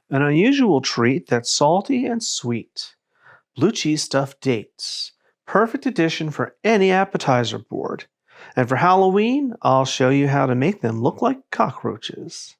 An unusual treat that's salty and sweet. Blue cheese stuffed dates. Perfect addition for any appetizer board. And for Halloween, I'll show you how to make them look like cockroaches.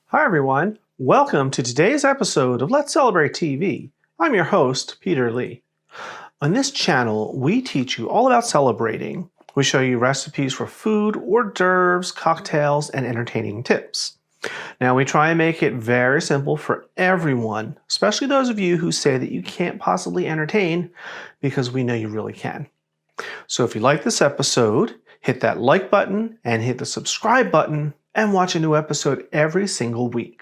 Hi everyone, welcome to today's episode of Let's Celebrate TV. I'm your host, Peter Lee. On this channel, we teach you all about celebrating. We show you recipes for food, hors d'oeuvres, cocktails, and entertaining tips. Now, we try and make it very simple for everyone, especially those of you who say that you can't possibly entertain, because we know you really can. So if you like this episode, hit that like button and hit the subscribe button and watch a new episode every single week.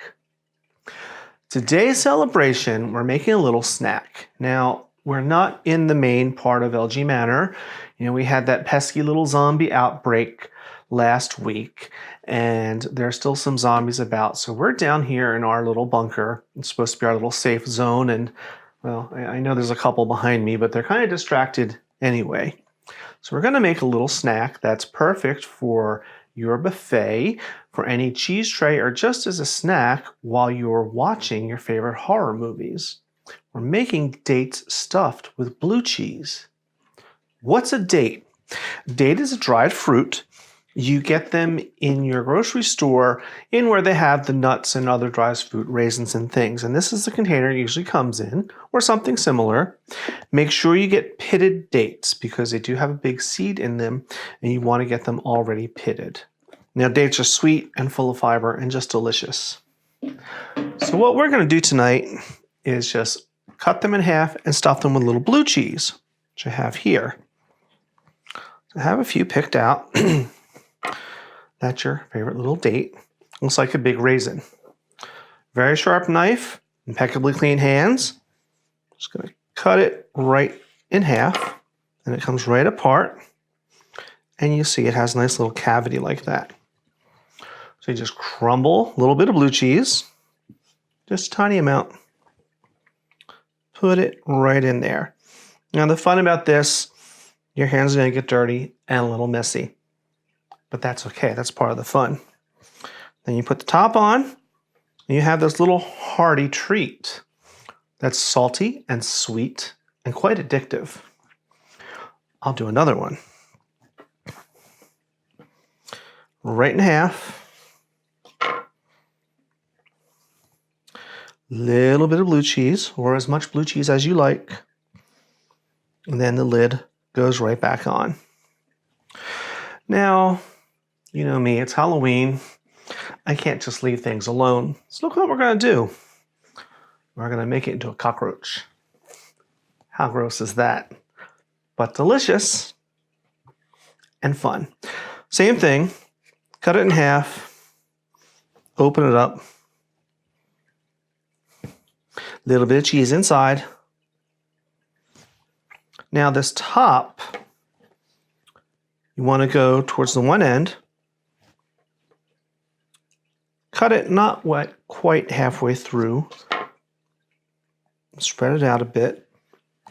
Today's celebration, we're making a little snack. Now, we're not in the main part of LG Manor. We had that pesky little zombie outbreak last week, and there's still some zombies about. So we're down here in our little bunker. It's supposed to be our little safe zone, and well, I know there's a couple behind me, but they're kind of distracted anyway. So we're going to make a little snack that's perfect for your buffet, for any cheese tray, or just as a snack while you're watching your favorite horror movies. We're making dates stuffed with blue cheese. What's a date? Date is a dried fruit. You get them in your grocery store in where they have the nuts and other dried fruit, raisins and things. And this is the container it usually comes in, or something similar. Make sure you get pitted dates because they do have a big seed in them and you want to get them already pitted. Now, dates are sweet and full of fiber and just delicious. So what we're going to do tonight is just cut them in half and stuff them with a little blue cheese, which I have here. I have a few picked out. That's your favorite little date. Looks like a big raisin. Very sharp knife, impeccably clean hands. Just going to cut it right in half, and it comes right apart. And you see it has a nice little cavity like that. So you just crumble a little bit of blue cheese, just a tiny amount. Put it right in there. Now the fun about this, your hands are going to get dirty and a little messy. But that's okay, that's part of the fun. Then you put the top on, and you have this little hearty treat that's salty and sweet and quite addictive. I'll do another one. Right in half. Little bit of blue cheese, or as much blue cheese as you like. And then the lid goes right back on. Now, you know me, it's Halloween. I can't just leave things alone. So look what we're going to do. We're going to make it into a cockroach. How gross is that? But delicious and fun. Same thing. Cut it in half. Open it up. Little bit of cheese inside. Now this top, you want to go towards the one end. Cut it not quite halfway through. Spread it out a bit.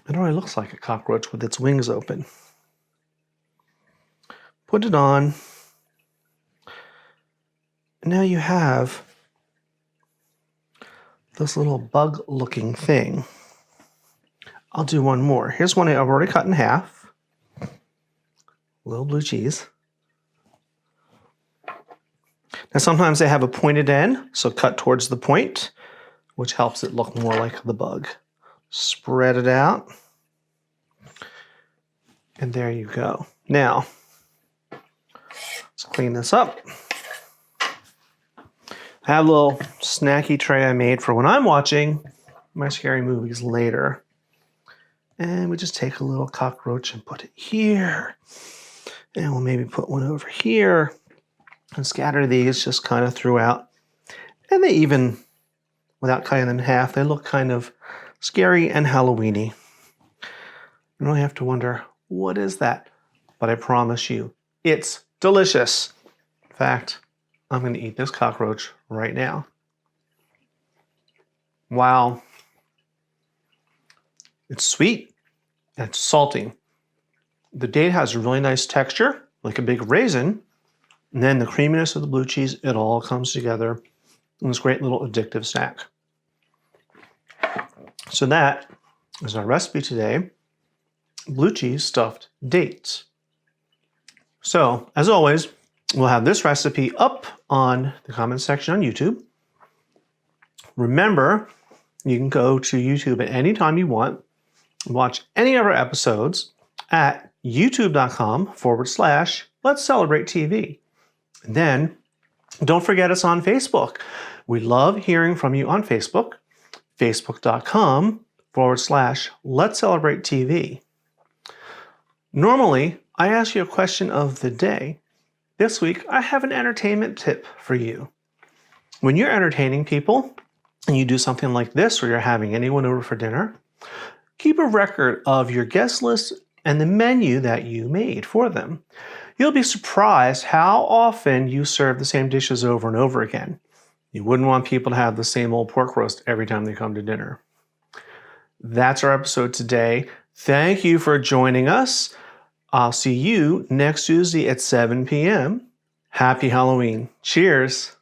It already looks like a cockroach with its wings open. Put it on. And now you have this little bug-looking thing. I'll do one more. Here's one I've already cut in half. A little blue cheese. Now sometimes they have a pointed end, so cut towards the point, which helps it look more like the bug. Spread it out. And there you go. Now, let's clean this up. I have a little snacky tray I made for when I'm watching my scary movies later. And we just take a little cockroach and put it here. And we'll maybe put one over here and scatter these just kind of throughout. And they even, without cutting them in half, they look kind of scary and Halloween-y. You really have to wonder, what is that? but I promise you, it's delicious. In fact, I'm going to eat this cockroach right now. Wow. It's sweet and it's salty. The date has a really nice texture, like a big raisin. And then the creaminess of the blue cheese, it all comes together in this great little addictive snack. So that is our recipe today, blue cheese stuffed dates. So, as always, we'll have this recipe up on the comment section on YouTube. Remember, you can go to YouTube at any time you want, watch any of our episodes at youtube.com/Let's Celebrate TV. And then, don't forget us on Facebook. We love hearing from you on Facebook, facebook.com/Let's Celebrate TV. Normally, I ask you a question of the day. This week, I have an entertainment tip for you. When you're entertaining people and you do something like this, or you're having anyone over for dinner, keep a record of your guest list and the menu that you made for them. You'll be surprised how often you serve the same dishes over and over again. You wouldn't want people to have the same old pork roast every time they come to dinner. That's our episode today. Thank you for joining us. I'll see you next Tuesday at 7 p.m. Happy Halloween. Cheers.